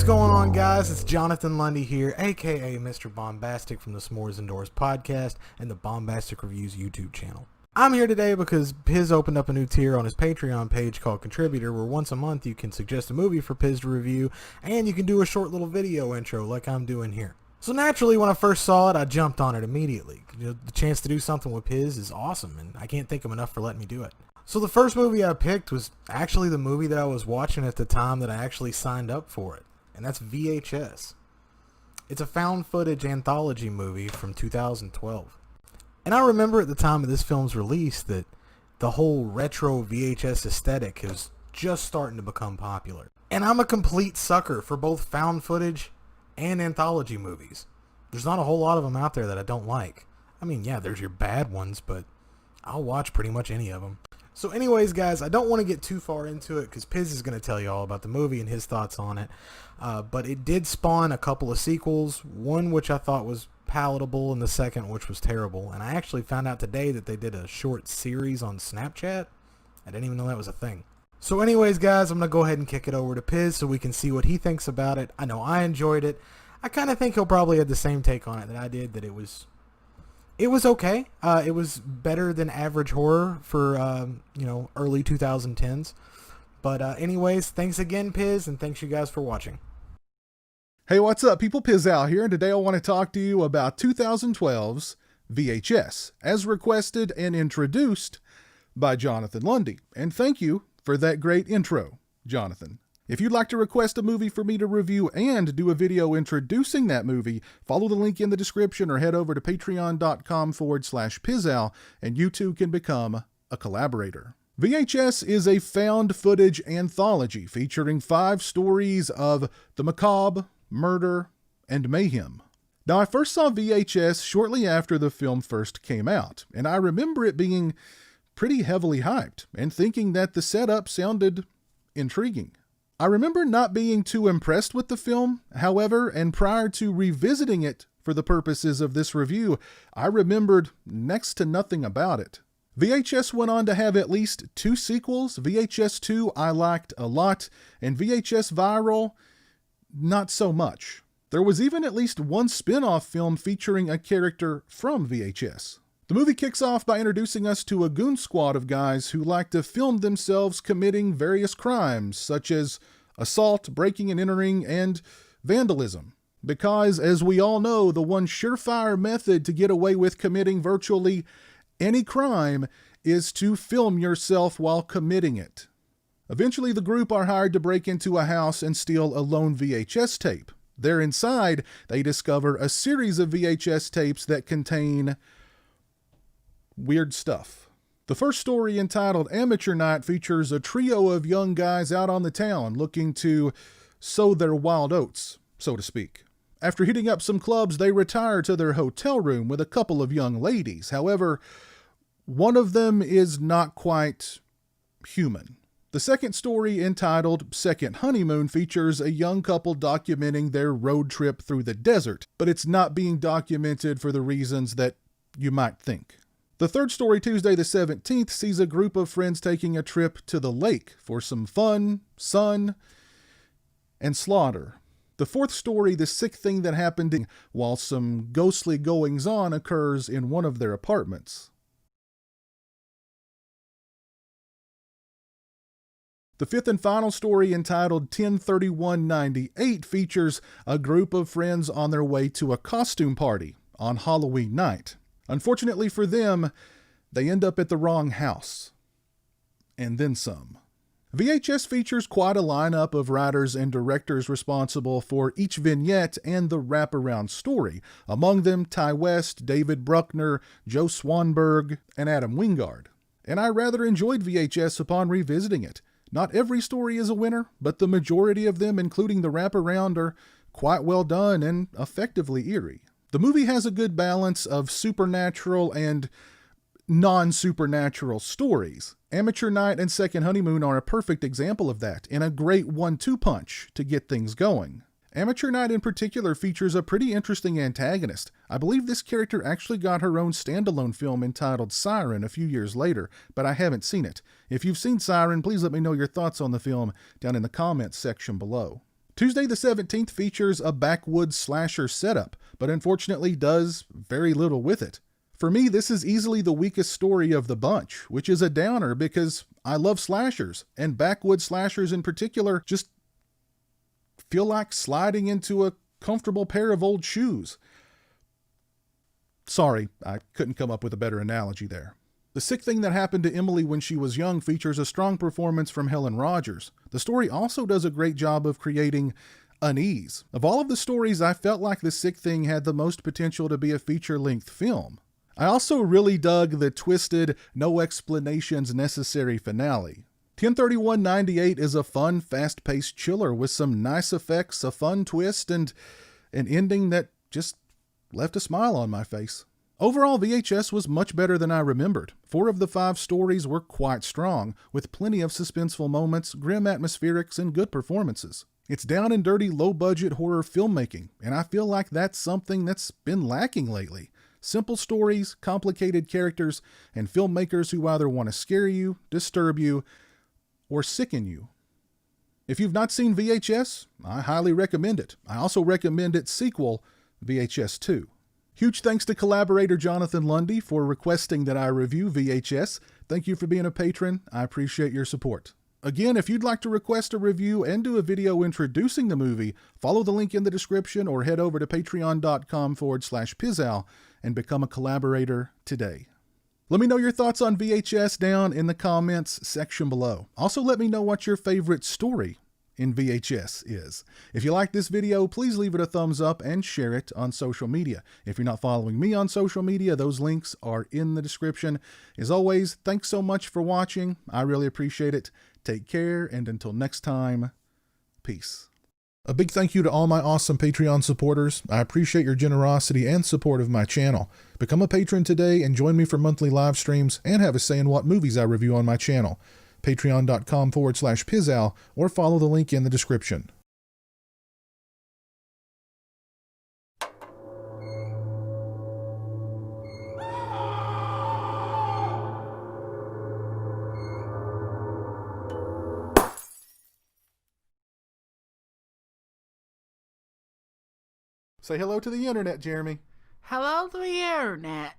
going on, guys? It's Jonathan Lundy here, aka Mr. Bombastic from the S'mores Indoors podcast and the Bombastic Reviews YouTube channel. I'm here today because Piz opened up a new tier on his Patreon page called Contributor, where once a month you can suggest a movie for Piz to review, and you can do a short little video intro like I'm doing here. So naturally, when I first saw it, I jumped on it immediately. The chance to do something with Piz is awesome, and I can't thank him enough for letting me do it. So the first movie I picked was actually the movie that I was watching at the time that I actually signed up for it, and that's VHS. It's a found footage anthology movie from 2012. And I remember at the time of this film's release that the whole retro VHS aesthetic is just starting to become popular. And I'm a complete sucker for both found footage and anthology movies. There's not a whole lot of them out there that I don't like. I mean, yeah, there's your bad ones, but I'll watch pretty much any of them. So anyways, guys, I don't want to get too far into it because Piz is going to tell you all about the movie and his thoughts on it. But it did spawn a couple of sequels, one which I thought was palatable and the second which was terrible. And I actually found out today that they did a short series on Snapchat. I didn't even know that was a thing. So anyways, guys, I'm going to go ahead and kick it over to Piz so we can see what he thinks about it. I know I enjoyed it. I kind of think he'll probably have the same take on it that I did, that it was okay. It was better than average horror for, early 2010s. But anyways, thanks again, Piz, and thanks you guys for watching. Hey, what's up, people? pizowell here, and today I want to talk to you about 2012's VHS, as requested and introduced by Jonathan Lundy. And thank you for that great intro, Jonathan. If you'd like to request a movie for me to review and do a video introducing that movie, follow the link in the description or head over to patreon.com/pizowell, and you too can become a collaborator. VHS is a found footage anthology featuring 5 stories of the macabre, murder, and mayhem. Now, I first saw VHS shortly after the film first came out, and I remember it being pretty heavily hyped and thinking that the setup sounded intriguing. I remember not being too impressed with the film, however, and prior to revisiting it for the purposes of this review, I remembered next to nothing about it. VHS went on to have at least 2 sequels. VHS 2 I liked a lot, and VHS Viral, not so much. There was even at least one spin-off film featuring a character from VHS. The movie kicks off by introducing us to a goon squad of guys who like to film themselves committing various crimes, such as assault, breaking and entering, and vandalism. Because, as we all know, the one surefire method to get away with committing virtually any crime is to film yourself while committing it. Eventually, the group are hired to break into a house and steal a lone VHS tape. There inside, they discover a series of VHS tapes that contain weird stuff. The first story, entitled Amateur Night, features a trio of young guys out on the town looking to sow their wild oats, so to speak. After hitting up some clubs, they retire to their hotel room with a couple of young ladies. However, one of them is not quite human. The second story, entitled Second Honeymoon, features a young couple documenting their road trip through the desert, but it's not being documented for the reasons that you might think. The third story, Tuesday the 17th, sees a group of friends taking a trip to the lake for some fun, sun, and slaughter. The fourth story, The Sick Thing That Happened While Some Ghostly Goings-On, occurs in one of their apartments. The fifth and final story, entitled 10/31/98, features a group of friends on their way to a costume party on Halloween night. Unfortunately for them, they end up at the wrong house. And then some. VHS features quite a lineup of writers and directors responsible for each vignette and the wraparound story. Among them, Ty West, David Bruckner, Joe Swanberg, and Adam Wingard. And I rather enjoyed VHS upon revisiting it. Not every story is a winner, but the majority of them, including the wraparound, are quite well done and effectively eerie. The movie has a good balance of supernatural and non-supernatural stories. Amateur Night and Second Honeymoon are a perfect example of that, and a great 1-2 punch to get things going. Amateur Night in particular features a pretty interesting antagonist. I believe this character actually got her own standalone film entitled Siren a few years later, but I haven't seen it. If you've seen Siren, please let me know your thoughts on the film down in the comments section below. Tuesday the 17th features a backwoods slasher setup, but unfortunately does very little with it. For me, this is easily the weakest story of the bunch, which is a downer because I love slashers, and backwoods slashers in particular just feel like sliding into a comfortable pair of old shoes. Sorry, I couldn't come up with a better analogy there. The Sick Thing That Happened to Emily When She Was Young features a strong performance from Helen Rogers. The story also does a great job of creating unease. Of all of the stories, I felt like The Sick Thing had the most potential to be a feature-length film. I also really dug the twisted, no explanations necessary finale. 10/31/98 is a fun, fast-paced chiller with some nice effects, a fun twist, and an ending that just left a smile on my face. Overall, VHS was much better than I remembered. 4 of the 5 stories were quite strong, with plenty of suspenseful moments, grim atmospherics, and good performances. It's down and dirty, low-budget horror filmmaking, and I feel like that's something that's been lacking lately. Simple stories, complicated characters, and filmmakers who either want to scare you, disturb you, or sicken you. If you've not seen VHS, I highly recommend it. I also recommend its sequel, VHS 2. Huge thanks to collaborator Jonathan Lundy for requesting that I review VHS. Thank you for being a patron. I appreciate your support. Again, if you'd like to request a review and do a video introducing the movie, follow the link in the description or head over to patreon.com/pizowell and become a collaborator today. Let me know your thoughts on VHS down in the comments section below. Also, let me know what your favorite story in VHS is. If you like this video, please leave it a thumbs up and share it on social media. If you're not following me on social media, those links are in the description. As always, thanks so much for watching. I really appreciate it. Take care, and until next time, peace. A big thank you to all my awesome Patreon supporters. I appreciate your generosity and support of my channel. Become a patron today and join me for monthly live streams and have a say in what movies I review on my channel. Patreon.com/pizowell or follow the link in the description. Say hello to the internet, Jeremy. Hello to the internet.